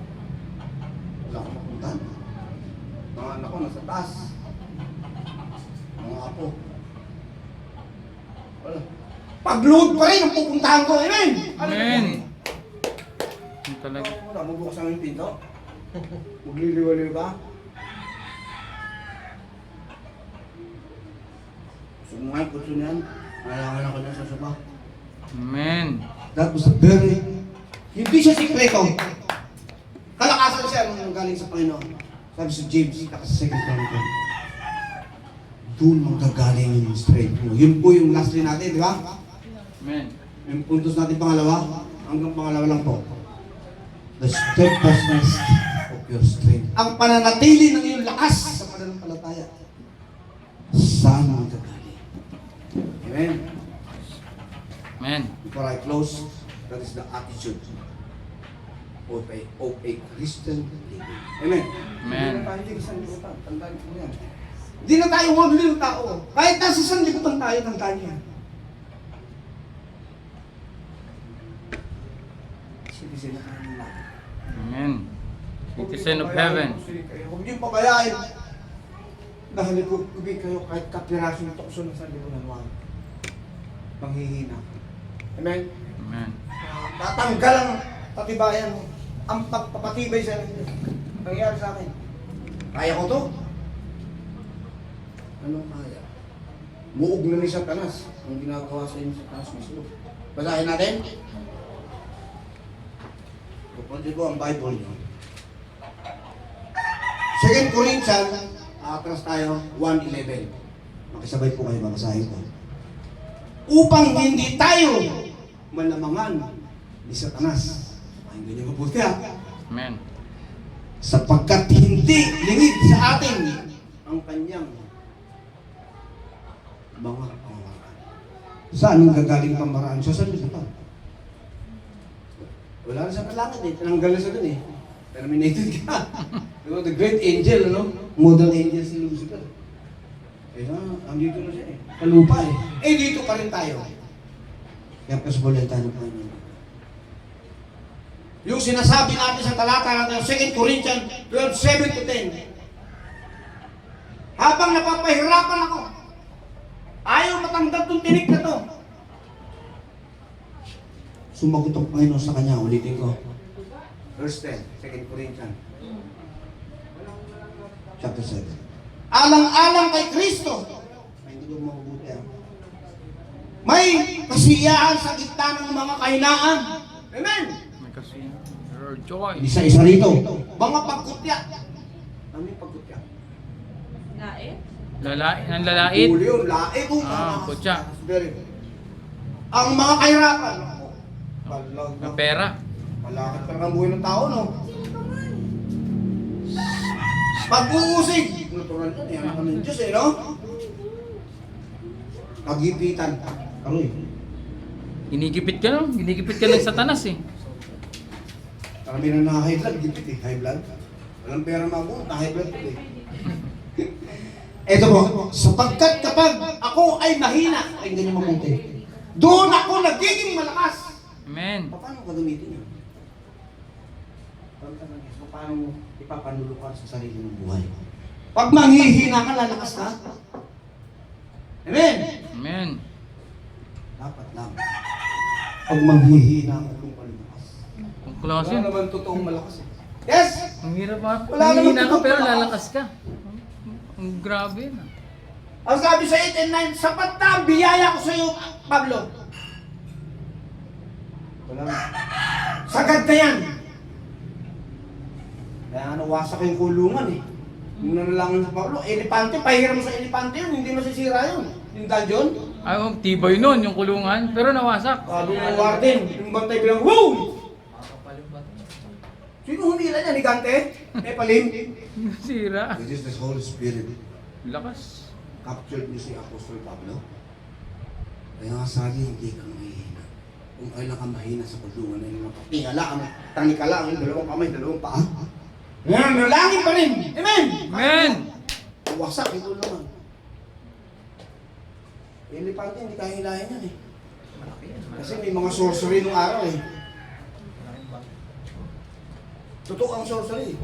Wala akong papuntahan. Mga anak ko nasa taas. Mga apo. Wala. Pag-load pa rin ang pupuntahan ko. Amen! Amen! Yung talaga. Wala, magbukas ang pinto. Magliliwaliw ka. Sumungay ko niyan. Nalangan ako na sa soba. Amen! That was a very... Hindi siya sikreto. Kalakasan siya nung galing sa Panginoon. Sabi si James, sa 2 Chronicles. Doon manggagaling yung strength mo. Yun po yung last line natin, di ba? Amen! Yung puntos natin pangalawa, hanggang pangalawa lang po. The steadfastness of your strength. Ang pananatili ng iyong lakas sa pananampalataya. Saan manggagaling? Amen. Amen! Before I close, that is the attitude of a Christian living. Amen. Amen. Hindi na tayo din sanlibutan. Tandaan ko yan. Hindi na tayo worldly ng tao. Kahit nasa sanlibutan tayo, tandaan yan. Citizen of heaven. Amen! Citizen of heaven. Huwag niyong pabayaan. Dahil ibig kayo kahit kapiraso ng tukso ng sanlibutan. Huwag. Panghihina. Amen. Amen! Tatanggal ang patibayan mo. Ang pagpapatibay sa inyo. Nangyari sa akin. Kaya ko to. Anong kaya? Buog na ni Satanas. Ang ginagawa sa inyo sa Satanas mismo. Basahin natin. Kapatid ko ang Bible nyo. 2 Corinthians Atras tayo, 1:11. Makisabay po kayo, babasahin ko. Upang hindi tayo malamangan ni Satanas. Ay, ganyan mabuti ha. Amen. Sapagkat hindi lingid sa atin ang kanyang mga pamaraan. Saan ang gagaling pamaraan? Sa salita pa. Wala na sa kalangit eh. Tinanggal na sa dun eh. Terminated ka. The great angel, ano? Model angel si Lucifer. Eh, andito na siya eh. Kalupa eh. Eh, dito pa rin tayo. Kaya kasabalian tayo ng Panginoon. Yung sinasabi natin sa talata natin, 2 Corinthians 12:7-10. Habang napapahirapan ako, ayaw matanggap tong tinik na to. Sumagot ang Panginoon sa kanya, ulitin ko. Verse 10, 2 Corinthians. Chapter 7. Alang-alang kay Kristo. Ay, hindi ko mabubuti ah. May kasiyahan sa gitna ng mga kahinaan. Amen! May kasi joy. Isa-isa rito. Mga pagkutya. Ano yung pagkutya? Lae? Ang lalait. Uli yun, lae ko. Kutya. Very good. Ang mga kahirapan. Palag na. Ang pera. Malakit pa ang buhay ng tao, no? Pag-uusig. Natural yun, eh. Anak ng Diyos, eh, no? Pagipitan. Karoy. Ginigipit ka no? Ginigipit ka ng Satanas eh. Karami na na-high blood, gipit eh. High blood. Walang pera mago, na-high blood po eh. Eto po, sapagkat kapag ako ay mahina, ay ganyan mabuti. Doon ako nagiging malakas. Amen. Paano ka gamitin yun? Paano mo ipapanulukan sa sarili mong buhay? Pag manghihina ka, lalakas ka. Amen? Amen. Dapat lang. Pag manghihina ka, kung malakas. Ang klase. Wala naman totoong malakas eh. Yes! Ang hirap ha. Wala naman Hihina ka totoo pero malakas. lalakas ka. Ang grabe na. Ang sabi sa 8 and 9, sapat na ang biyaya ko sa iyo, Pablo. Wala na. Sagad na yan. Kaya nawasak yung kulungan eh. Yung nalalangan sa Pablo, elepante, pahiram mo sa elepante yun, hindi masisira yun. Yung dungeon. Ay, ang tibay nun, yung kulungan. Pero nawasak. Sabi ng warden, yung bantay bilang, wow! Sino humila niya? Ni Gante? Palim? Sira. It is the Holy Spirit. Lakas. Captured niyo si Apostol Pablo. Kaya nga sabi, hindi ka mahihina. Kung kailan ka mahina sa kulungan na yung tingala, ang tanikala, ang dalawang kamay, dalawang paa. Ngayon, nalangin pa rin. Amen! Amen. Wasak yung kulungan. Elepante, hindi kaya hilahin yan eh. Kasi may mga sorcery nung araw eh. Totoo ang sorcery.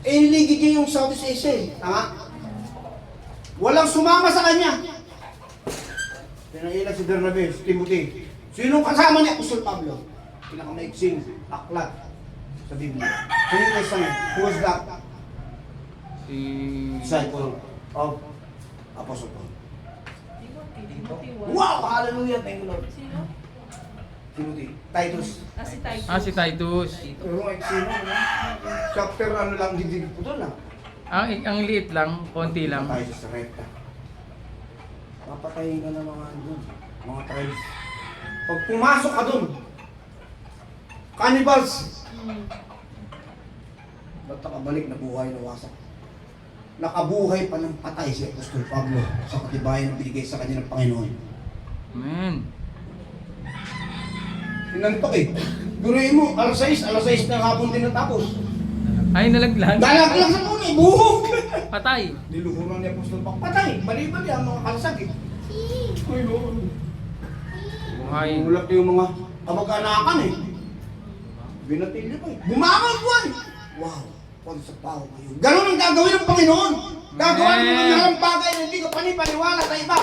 Eh, niligid niya yung Southeast Asia eh. Tama? Walang sumama sa kanya. Pinailag si Bernabe, si Timothy. Sino kasama ni Apostol Pablo? Pinakamaiksing aklat sa Biblia. Sino yung Testament? Who was that? Si... Disciple of Apostle Paul. Timothy. Wow! Hallelujah! Thank you, Lord. Sino? Timothy. Titus. Si Titus. Si Titus. Pero eksino, no? Chapter ano lang, hindi po doon lang. Ang liit lang, konti lang. Tayo sa rekta. Papatayin ka ng mga doon, mga tribes. Pag pumasok ka doon, cannibals, ba't nakabalik na buhay na wasak? Nakabuhay pa ng patay si Apostol Pablo sa katibayan na binigay sa kanya ng Panginoon. Amen. Sinantok eh. Guruin mo, alas 6 ng hapon din natapos. Ay, nalaglag. Dalaglag sa muna, buhok! Patay. Niluhuran ni Apostol Pablo. Patay! Baliban niya ang mga kalasag eh. Ay, Lord. Buhay. Ulap yung mga kamag-anakan eh. Binatilyo pa eh. Bumangon po eh. Wow. Pag sa pao kayo. Ganun ang gagawin ng Panginoon. Gagawa ng mga malang bagay na hindi ka panipaniwala sa iba.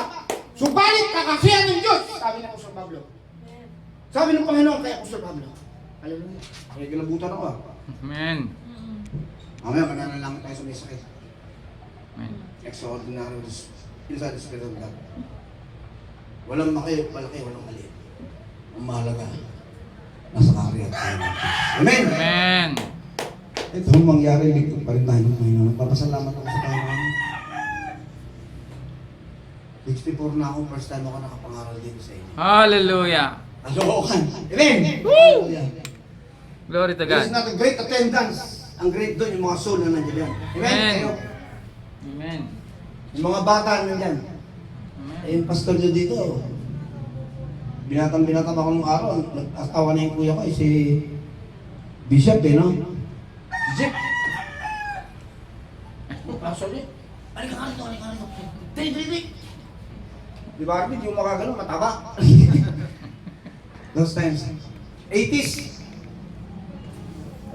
Subalit kakasihan ng Diyos. Sabi ng Apostol Pablo. Sabi ng Panginoon kay Apostol Pablo. Hallelujah. Kaya galabutan ako ah. Amen. Mamaya mananalangin tayo sa may sakit. Amen. Extraordinary inside the Spirit of God. Walang malaki, walang maliit. Ang mahalaga, nasa kariya at kaya natin. Amen! Amen. Ito ang mangyari, ligtod pa rin tayo ng Panginoon. Nagpapasalamat ako sa Panginoon. 64 na ako, first time ako nakapangaral dito sa inyo. Hallelujah. Alokan. Amen! Hallelujah. Glory to There's God. not a great attendance. Ang great doon, yung mga soul na nandiyan. Amen? Amen. Kayo. Amen. Yung mga bata nandiyan. Amen. Eh, yung pastor nyo dito, binatang ako nung araw. Nag-asawa na yung kuya ko, si Bishop no? Si Jeff. Pastor niya. Ano ka rito? Dali. Di ba, Arbit, yung makagano, mataba. Those times. 80s.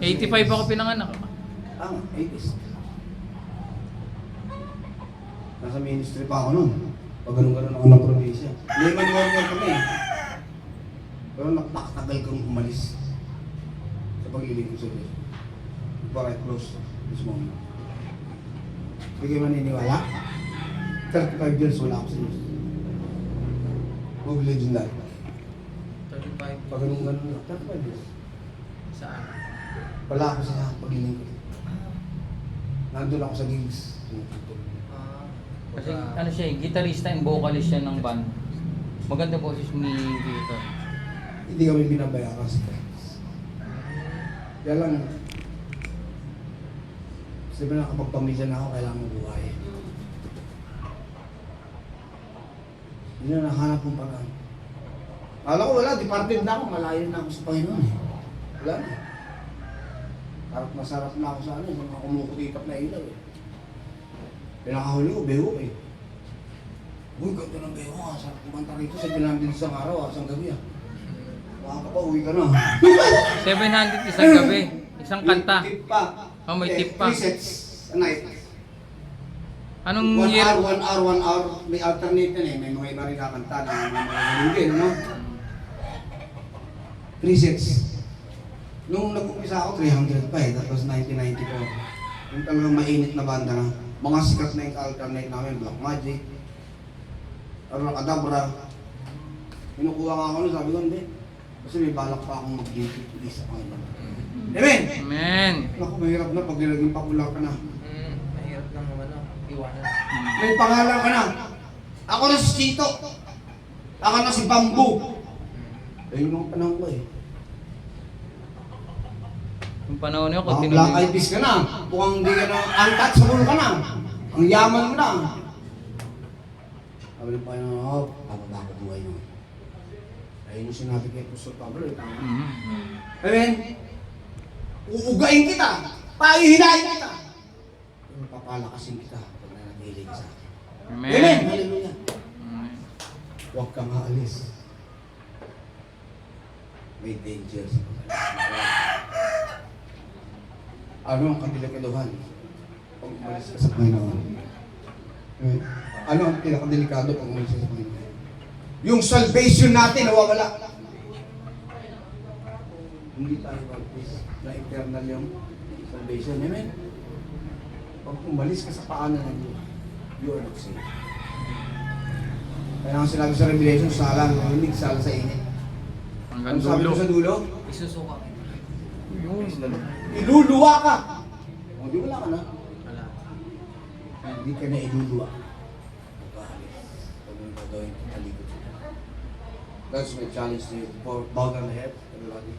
85 ako pinanganak. 80s. Nasa ministry pa ako nun. Pag ganun-ganun ako ng probinsya. Layman warrior kami. Pero nakatagal kang umalis sa pag-ibig ko sa Diyos. Bakit close this moment? Hindi kayo maniniwala? 35 years wala ako sa Diyos. Google legendary. 35 Pag ganun-ganun lang. 35 years. saan? Wala ako sa pag-ibig ko. Nandun ako sa gigs. Kasi ano siya, gitarista and vocalist siya ng band. Maganda boses ni Victor. Hindi kami binabayaran sa friends. Kaya lang, sabi na kapag pamilya na ako, kailangan mabuhay. Hindi na nakahanap ng paraan. Kala ko wala, departed na ako, malayo na ako sa Panginoon. Wala na. Parang masarap na ako sa ano, mga kumukutitap na ilaw eh. Pinakahuli ko, beho eh. Uy, ganda ng beho ka. Sarap kumanta rito sa din isang araw, isang gabi ah. Baka ka pa, uwi ka na. 700 isang gabi, isang kanta. May tip pa. Oh, may tip pa. 3 sets a night. Anong 1 year? hour, 1 hour, 1 hour. May alternate yan eh. May mga iba rin kakanta na mga malulugin, ano? 3 sets. Nung nag-umpisa ako, 300 pa eh. That was 1994. Yung talagang mainit na banda na. Mga sikat na yung alternate namin. Black Magic. Abracadabra. Kinukuha nga ako nun, sabi ko, hindi. Kasi may balak pa akong mag-duty sa Panginoon. Amen! Amen. Naku, mahirap na pag nilaging popular ka na. Mahirap lang naman iwanan. May pangalan ka na. Ako na si Chito. Ako na si Bamboo. Ayun yung panahon ko eh. Yung panahon niyo, kung Ang tinanong Black Eyed Peas ka na. Mukhang hindi ka na, untouchable ka na. Ang yaman mo na. Sabi ng Panginoon, oh, bababa ko buhay mo. Ayun yung sinabi kay Apostol Pablo. Amen? Uugain kita. Pahihinain kita. Pero papalakasin kita pag nanatili ka sa akin. Amen. Amen! Hallelujah! Amen. Huwag kang aalis. May danger sa pag-alis. Ano ang kadilikaduhan pag umalis ka sa Panginoon? Ano ang pinakadelikado pag umalis ka sa Panginoon? Yung salvation natin nawawala. Hindi tayo mag-peace na eternal yung salvation. Amen? Pag umalis ka sa paanan ng Diyos, you are not saved. Kaya ang sinabi sa Revelation, sala ng malamig, sala sa init. Hanggang Ano sabi dulo. ko sa dulo? Isusuka. Yun. Iluluwa ka. O, di wala ka na. Wala. Hindi ka na iluluwa. Pagkahalis. Pag may gagawin ka, talikod ka. That's my challenge to you. Bow down the head, everybody.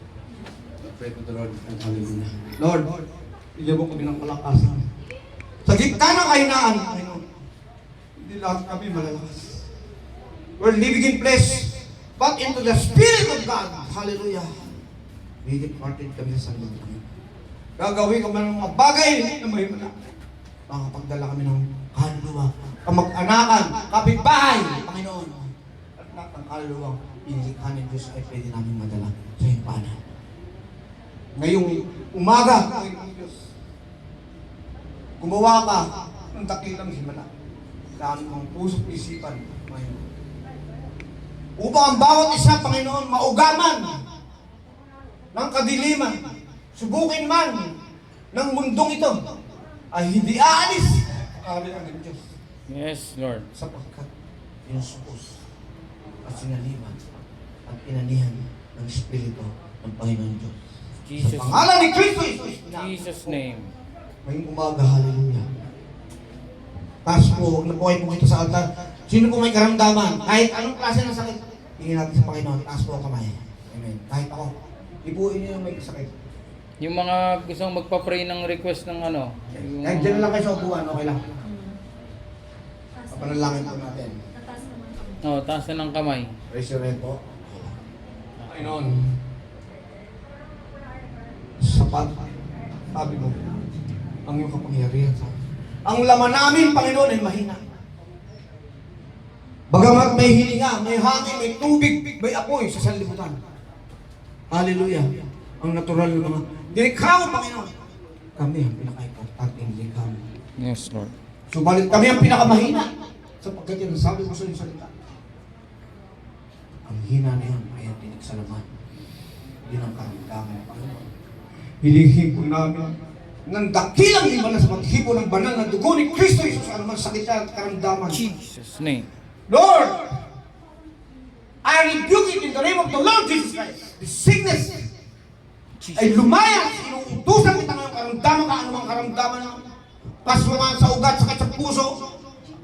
Pray to the Lord and hallelujah. Lord, bigyan mo kami ng kalakasan. Sa gitna ng kahinaan, Panginoon, hindi lahat kami malalakas. We're living in flesh, but into the Spirit of God. Hallelujah. May departed kami sa sarili kami. Gagawin kami ng mga bagay na mahimala. Makakapagdala kami ng kaluluwa, kamag-anakan, kapitbahay, Panginoon. At lahat ng kaluluwang inilikha ng Diyos ay pwede namin madala sa himpanan. Ngayong umaga, Panginoon Diyos, gumawa ka ng dakilang himala. Kailangan mong puso't isipan, Panginoon. Upang ang bawat isa, Panginoon, maugaman ng kadiliman, subukin man ng mundong ito, ay hindi aalis ang kaharian ng Diyos. Yes, Lord. Sapagkat inusupos at sinaliman at inanihan ng Espiritu ng Panginoon Diyos. Jesus. Sa pangalan ni Kristo Jesus. Jesus' name. Ngayong umaga, hallelujah. Taas po, huwag na po kayo pumunta sa altar. Sino po may karamdaman? Kahit anong klase ng sakit, tingin natin sa Panginoon, taas po ang kamay. Amen. Kahit ako, ipuin niyo yung may sakit. Yung mga gustong magpa-pray ng request ng ano. Yung... Kahit dyan lang kayo sa upuan, okay lang. Papanalangin po natin. Oh, taas na ng kamay. Raise your hand po. Panginoon, sapat, sabi mo, ang iyong kapangyarihan sa amin. Ang laman namin, Panginoon, ay mahina. Bagamat may hininga, may hangin, may tubig, may apoy sa sanlibutan. Hallelujah. Ang natural na mga dinikha mo, Panginoon. Kami ang pinaka-importanteng dinikha mo. Yes, Lord. Subalit kami ang pinakamahina. Sapagkat yun, sabi ko sa iyong salita. Ang hina na yun ay ang tiniksa naman. Yun ang karamdaman ng Panginoon. Hilingin po namin ng dakilang himala sa paghipo ng banal na dugo ni Kristo Jesus anuman sakit at karamdaman. Jesus' name. Lord, I rebuke it in the name of the Lord Jesus Christ. The sickness ay lumayas. Inuutusan kita ngayong karamdaman ka anumang karamdaman ng paswangan sa ugat, sakit sa puso,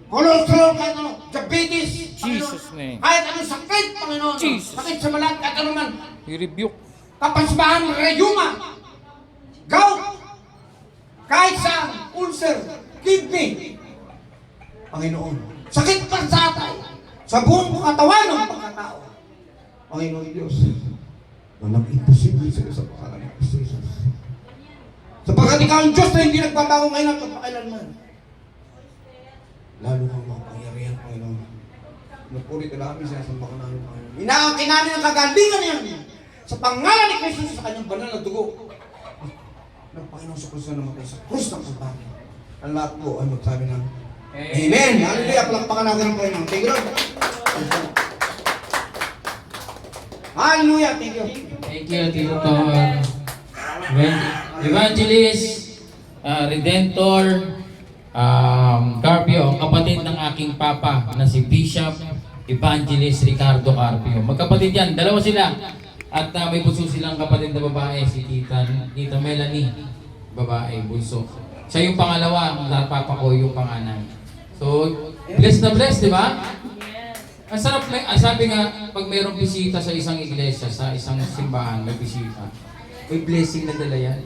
cholesterol, kahit ano, diabetes, Jesus' name. kahit anong sakit, Panginoon, Jesus. sakit sa balat, kahit ano man, I-rebuke. kapasbahan, rayuma, gout, kahit sa ulcer, kidney, Panginoon, sakit pa sa atay, sa buong katawan ng pagkatao. Panginoon Diyos, walang imposible sa iyo sa pangalan ng Kristo Jesus. Sapagkat ikaw ang Diyos na hindi nagbabago ngayon at pagpakailanman. Lalo kang makapangyarihan, Panginoon. Napuri ka namin siya sa mga namin, Panginoon. Inaangkin namin ang kagalingan niya sa pangalan ni Kristo sa kanyang banal na dugo ng Panginoon sa Kristo na namatay sa krus ng Kalbaryo. Ang lahat po ay magsabi ng Amen! Hallelujah! Palakpakan natin ang Panginoon. Thank you, Lord. Hallelujah! Thank you. Thank you, Tito Tor. Evangelist, Redentor, Carpio, kapatid ng aking papa na si Bishop Evangelist Ricardo Carpio. Magkapatid yan, dalawa sila. At may bunso silang kapatid na babae, si Tita Melanie, babae, bunso. Siya yung pangalawa, ang papa ko yung panganay. So, blessed na blessed, di ba? Yes. Ang sarap, sabi nga, pag mayroong bisita sa isang iglesia, sa isang simbahan, may bisita, may blessing na dala yan.